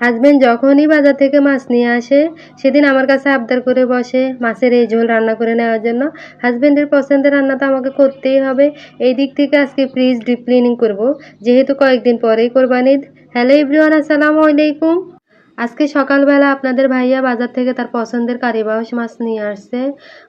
Husband যখনই বাজার থেকে মাছ নিয়ে আসে সেদিন আমার কাছে আবদার করে বসে মাছের এই ঝোল রান্না করে নেওয়ার জন্য। হাজবেন্ডের পছন্দের রান্না তো আমাকে করতেই হবে। এই দিক থেকে আজকে ফ্রিজ ডিপ ক্লিনিং করব, যেহেতু কয়েকদিন পরেই কোরবানি ঈদ। হ্যালো এভরিওয়ান, আসসালামু আলাইকুম। আজকে সকালবেলা আপনাদের ভাইয়া বাজার থেকে তার পছন্দের কারিবাউশ মাছ নিয়ে আসছে।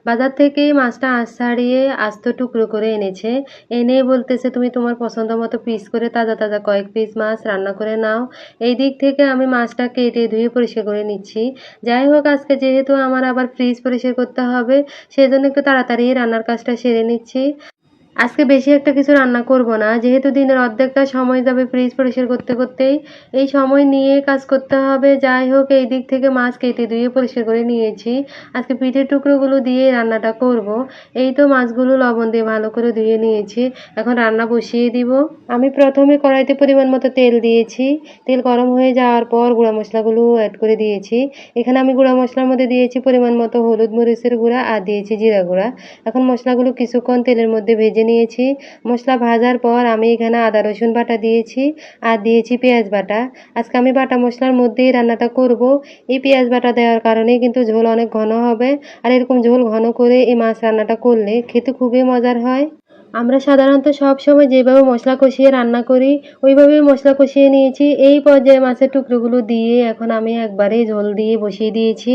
বাজার থেকেই মাছটা আঁশ ছাড়িয়ে আস্ত টুকরো করে এনেছে। এনে বলতেছে তুমি তোমার পছন্দ মতো পিস করে তাজা তাজা কয়েক পিস মাছ রান্না করে নাও। এই দিক থেকে আমি মাছটা কেটে ধুয়ে পরিষ্কার করে নিচ্ছি। যাই হোক, আজকে যেহেতু আমার আবার ফ্রিজ পরিষ্কার করতে হবে, সেজন্য একটু তাড়াতাড়ি রান্নার কাজটা সেরে নিচ্ছি। আজকে বেশি একটা কিছু রান্না করব না, যেহেতু দিনের অর্ধেকটা সময় যাবে ফ্রিজ পরিষ্কার করতে করতেই। এই সময় নিয়ে কাজ করতে হবে। যাই হোক, এই দিক থেকে মাছ কেটে ধুয়ে পরিষ্কার করে নিয়েছি। আজকে পিঠের টুকরোগুলো দিয়ে রান্নাটা করব। এই তো মাছগুলো লবণ দিয়ে ভালো করে ধুয়ে নিয়েছি, এখন রান্না বসিয়ে দিব। আমি প্রথমে কড়াইতে পরিমাণ মতো তেল দিয়েছি। তেল গরম হয়ে যাওয়ার পর গুঁড়া মশলাগুলো অ্যাড করে দিয়েছি। এখানে আমি গুঁড়া মশলার মধ্যে দিয়েছি পরিমাণ মতো হলুদ মরিচের গুঁড়া আর দিয়েছি জিরা গুঁড়া। এখন মশলাগুলো কিছুক্ষণ তেলের মধ্যে ভেজে নিয়েছি। মশলা ভাজার পর আমি এখানে আদা রসুন বাটা দিয়েছি আর দিয়েছি পেঁয়াজ বাটা। আজকে আমি বাটা মশলার মধ্যেই রান্নাটা করব। এই পেঁয়াজ বাটা দেওয়ার কারণেই কিন্তু ঝোল অনেক ঘন হবে। আর এরকম ঝোল ঘন করে এই মাছ রান্নাটা করলে খেতে খুবই মজার হয়। আমরা সাধারণত সব সময় যেভাবে মশলা কষিয়ে রান্না করি ওইভাবেই মশলা কষিয়ে নিয়েছি। এই পর্যায়ে মাছের টুকরোগুলো দিয়ে এখন আমি একবারে ঝোল দিয়ে বসিয়ে দিয়েছি।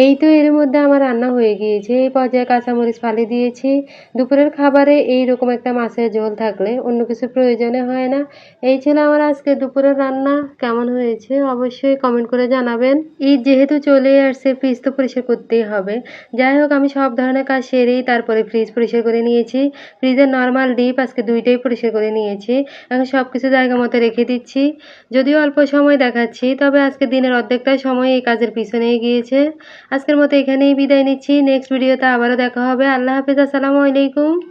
এই তো এর মধ্যে আমার রান্না হয়ে গিয়েছে। এই পর্যায়ে কাঁচামরিচ ফালি দিয়েছি। দুপুরের খাবারে এই রকম একটা মাছের ঝোল থাকলে অন্য কিছু প্রয়োজনে হয় না। এই ছিল আমার আজকে দুপুরের রান্না। কেমন হয়েছে অবশ্যই কমেন্ট করে জানাবেন। ঈদ যেহেতু চলে আসছে, ফ্রিজ তো পরিষ্কার করতেই হবে। যাই হোক, আমি সব ধরনের কাজ সেরেই তারপরে ফ্রিজ পরিষ্কার করে নিয়েছি। ফ্রিজের নর্মাল ডিপ আজকে দুইটাই পরিষ্কার করে নিয়েছি। এখন সব কিছু জায়গা মতো রেখে দিচ্ছি। যদিও অল্প সময় দেখাচ্ছি, তবে আজকে দিনের অর্ধেকটা সময় এই কাজের পিছনেই গিয়েছে। আজকের মতো এখানেই বিদায় নিচ্ছি। নেক্সট ভিডিওতে আবারও দেখা হবে। আল্লাহ হাফেজ, আসসালামু আলাইকুম।